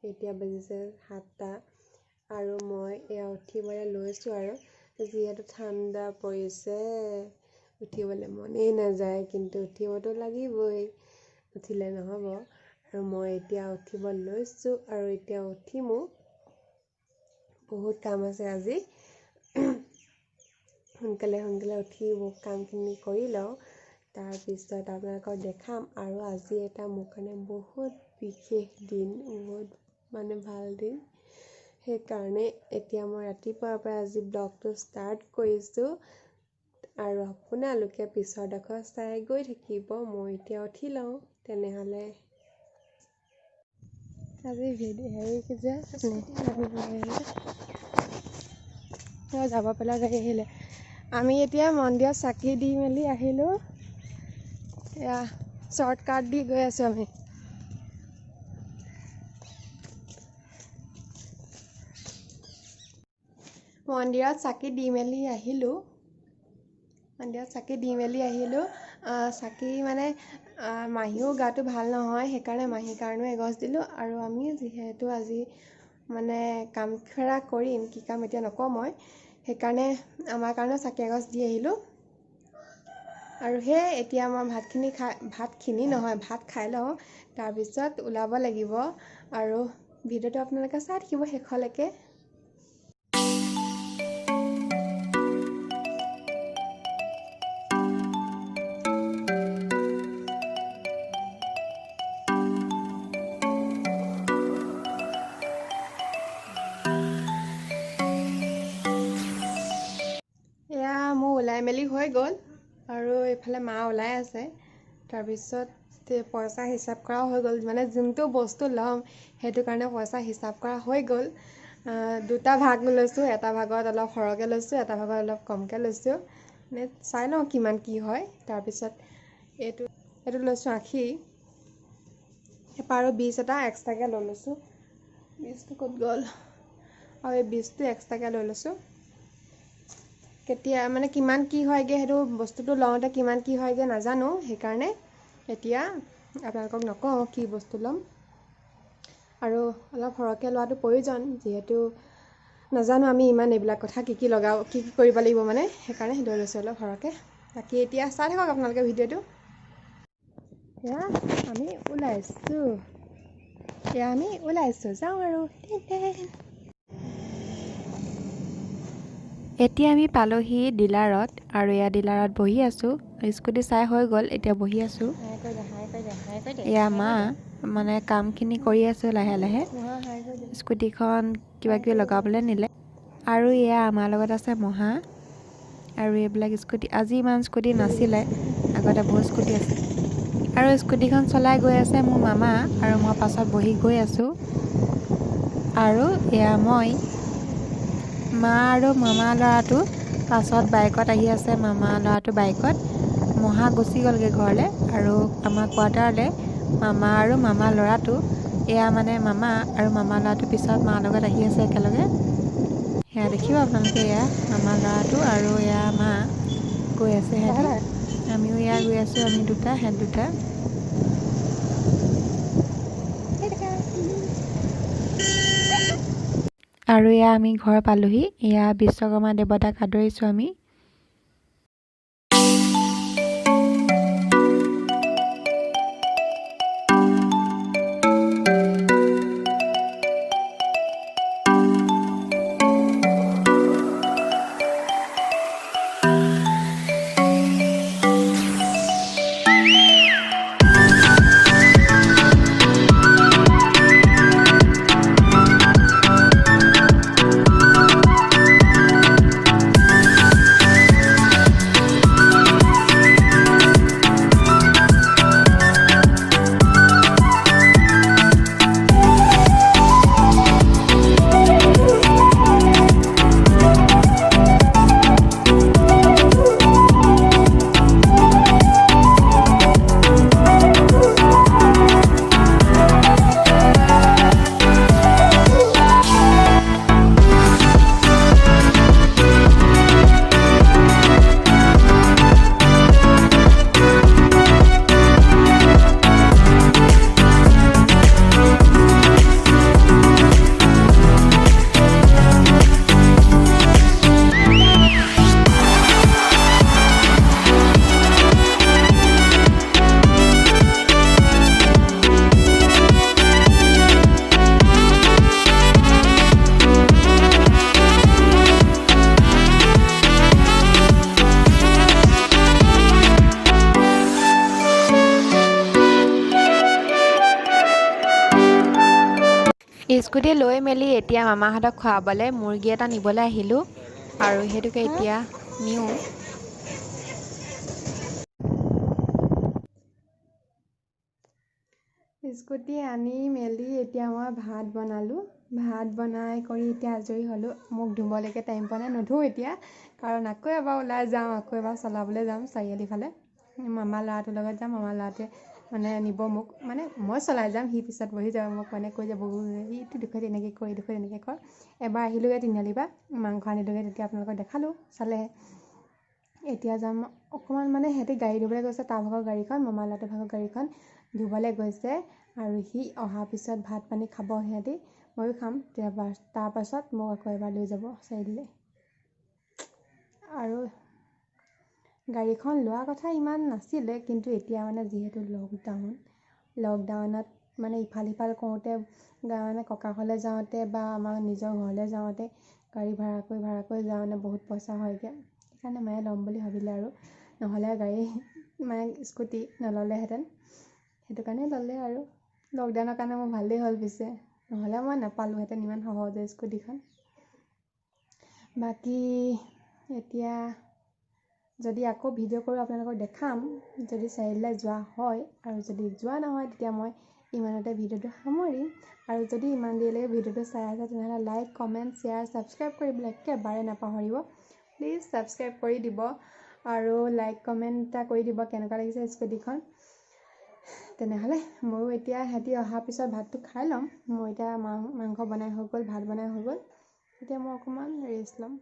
এতিয়া বাজিছে 7টা আৰু মই এয়া উঠিবলৈ লৈছোঁ আৰু যিহেতু ঠাণ্ডা পৰিছে উঠিবলৈ মনেই নাযায় কিন্তু উঠিবতো লাগিবই উঠিলে নহ'ব আৰু মই এতিয়া উঠিব লৈছোঁ আৰু এতিয়া উঠিমো বহুত কাম আছে আজি সোনকালে উঠি কামখিনি কৰি লওঁ তাৰপিছত আপোনালোকক দেখাম আৰু আজি এটা মোৰ কাৰণে বহুত বিশেষ দিন বহুত ভাল দিন সেইকাৰণে এতিয়া মই ৰাতিপুৱাৰ পৰা আজি ব্লগটো ষ্টাৰ্ট কৰিছোঁ আৰু আপোনালোকে পিছৰ ডোখৰ চাই গৈ থাকিব মই এতিয়া উঠি লওঁ তেনেহ'লে আজি যাব পেলাই গাড়ী আহিলে আমি এতিয়া মন্দিৰত চাকি দি মেলি আহিলোঁ এয়া শ্বৰ্টকাট দি গৈ আছোঁ আমি মন্দিৰত চাকি দি মেলি আহিলোঁ চাকি মানে মাহীও গাটো ভাল নহয় সেইকাৰণে মাহীৰ কাৰণেও এগছ দিলোঁ আৰু আমি যিহেতু আজি মানে কাম খেৰা কৰিম কি কাম এতিয়া নকওঁ মই সেইকাৰণে আমাৰ কাৰণেও চাকি এগছ দি আহিলোঁ আৰু এতিয়া মই ভাত খাই লওঁ তাৰপিছত ওলাব লাগিব আৰু ভিডিঅ'টো আপোনালোকে চাই থাকিব শেষলৈকে মোৰ ওলাই মেলি হৈ গ'ল আৰু এইফালে মা ওলাই আছে তাৰপিছত পইচা হিচাপ কৰাও হৈ গ'ল মানে যোনটো বস্তু ল'ম সেইটো কাৰণে পইচা হিচাপ কৰা হৈ গ'ল দুটা ভাগ লৈছোঁ এটা ভাগত অলপ সৰহকৈ লৈছোঁ এটা ভাগত অলপ কমকৈ লৈছোঁ মানে চাই লওঁ কিমান কি হয় তাৰপিছত এইটো লৈছোঁ 80 আৰু 20 এটা এক্সট্ৰাকৈ লৈ লৈছোঁ 20টো ক'ত গ'ল আৰু এই 20টো এক্সট্ৰাকৈ লৈ লৈছোঁ কেতিয়া মানে কিমান কি হয়গৈ সেইটো বস্তুটো লওঁতে কিমান কি হয়গৈ নাজানো সেইকাৰণে এতিয়া আপোনালোকক নকওঁ কি বস্তু ল'ম আৰু অলপ সৰহকৈ লোৱাটো প্ৰয়োজন যিহেতু নাজানো আমি ইমান এইবিলাক কথা কি কৰিব লাগিব মানে সেইকাৰণে লৈ লৈছোঁ অলপ সৰহকৈ বাকী এতিয়া চাই থাকক আপোনালোকে ভিডিঅ'টো আমি ওলাইছোঁ যাওঁ আৰু এতিয়া আমি পালোহি ডিলাৰত আৰু এয়া ডিলাৰত বহি আছোঁ স্কুটি চাই হৈ গ'ল এতিয়া বহি আছোঁ এয়া মা মানে কামখিনি কৰি আছোঁ লাহে লাহে স্কুটিখন কিবা কিবি লগাবলৈ নিলে আৰু এয়া আমাৰ লগত আছে মহা আৰু এইবিলাক স্কুটি আজি ইমান স্কুটি নাছিলে আগতে বহুত স্কুটি আছিল আৰু স্কুটিখন চলাই গৈ আছে মোৰ মামা আৰু মই পাছত বহি গৈ আছোঁ আৰু এয়া মই মা আৰু মামা ল'ৰাটো পাছত বাইকত আহি আছে মামা ল'ৰাটো বাইকত মহা গুচি গ'লগৈ ঘৰলৈ আৰু আমাৰ কোৱাৰ্টাৰলৈ মামা আৰু মামা ল'ৰাটো এয়া মানে মামা আৰু মামা ল'ৰাটো পিছত মাৰ লগত আহি আছে একেলগে সেয়া দেখিব আপোনালোকে এয়া মামা ল'ৰাটো আৰু এয়া মা গৈ আছে সিহঁতি আমিও এয়া গৈ আছোঁ আমি দুটা সিহঁত দুটা আৰু এয়া আমি ঘৰ পালোহি এয়া বিশ্বকৰ্মা দেৱতাক আদৰিছোঁ আমি স্কুটি লৈ মেলি এতিয়া মামাহঁতক খোৱাবলৈ মুৰ্গী এটা নিবলৈ আহিলোঁ আৰু সেইটোকে এতিয়া নিওঁ। স্কুটি আনি মেলি এতিয়া মই ভাত বনালোঁ। ভাত বনাই কৰি এতিয়া আজৰি হ'লোঁ। মোক ধুবলৈকে টাইম পোৱা নাই, নুধোঁ এতিয়া, কাৰণ আকৌ এবাৰ ওলাই যাম, আকৌ এবাৰ চলাবলৈ যাম চাৰিআলি ফালে। মামা ল'ৰাটোৰ লগত যাম, মামা ল'ৰাটোৱে মানে নিব মোক, মানে মই চলাই যাম, সি পিছত বহি যাব, মোক মানে কৈ যাব ইটো দুখত এনেকৈ কৰ, ইটো দুখত এনেকৈ কৰ। এবাৰ আহিলোঁগৈ তিনিআলিৰ পৰা, মাংস আনিলোঁগৈ, তেতিয়া আপোনালোকক দেখালোঁ, চালে। এতিয়া যাম অকণমান, মানে সিহঁতি গাড়ী ধুবলৈ গৈছে, তাৰ ভাগৰ গাড়ীখন, মামা ল'ৰাটোৰ ভাগৰ গাড়ীখন ধুবলৈ গৈছে, আৰু সি অহাৰ পিছত ভাত পানী খাব সিহঁতি, ময়ো খাম। তাৰপাছত মোক আকৌ এবাৰ লৈ যাব চাৰিআলিলৈ। আৰু গাড়ীখন লোৱা কথা ইমান নাছিলে, কিন্তু এতিয়া মানে যিহেতু লকডাউনত মানে ইফাল সিফাল কৰোঁতে, মানে ককা ঘৰলৈ যাওঁতে বা আমাৰ নিজৰ ঘৰলৈ যাওঁতে গাড়ী ভাড়া কৰি যাওঁতে বহুত পইচা হয়গৈ। সেইকাৰণে মায়ে ল'ম বুলি ভাবিলে, আৰু নহ'লে গাড়ী মানে স্কুটি নল'লেহেঁতেন, সেইটো কাৰণে ল'লে। আৰু লকডাউনৰ কাৰণে মোৰ ভালেই হ'ল পিছে, নহ'লে মই নাপালোঁহেঁতেন ইমান সহজে স্কুটিখন। বাকী এতিয়া যদি আকৌ ভিডিঅ' কৰোঁ আপোনালোকক দেখাম, যদি চাৰিআলিলৈ যোৱা হয়, আৰু যদি যোৱা নহয় তেতিয়া মই ইমানতে ভিডিঅ'টো সামৰিম। আৰু যদি ইমান দেৰিলৈকে ভিডিঅ'টো চাই আছে তেনেহ'লে লাইক, কমেণ্ট, শ্বেয়াৰ, ছাবস্ক্ৰাইব কৰিবলৈ একেবাৰে নাপাহৰিব। প্লিজ ছাবস্ক্ৰাইব কৰি দিব, আৰু লাইক কমেণ্ট এটা কৰি দিব কেনেকুৱা লাগিছে স্কুটিখন। তেনেহ'লে ময়ো এতিয়া সিহঁতি অহাৰ পিছত ভাতটো খাই ল'ম। মোৰ এতিয়া মাংস বনাই হৈ গ'ল, ভাত বনাই হৈ গ'ল, এতিয়া মই অকণমান ৰেষ্ট ল'ম।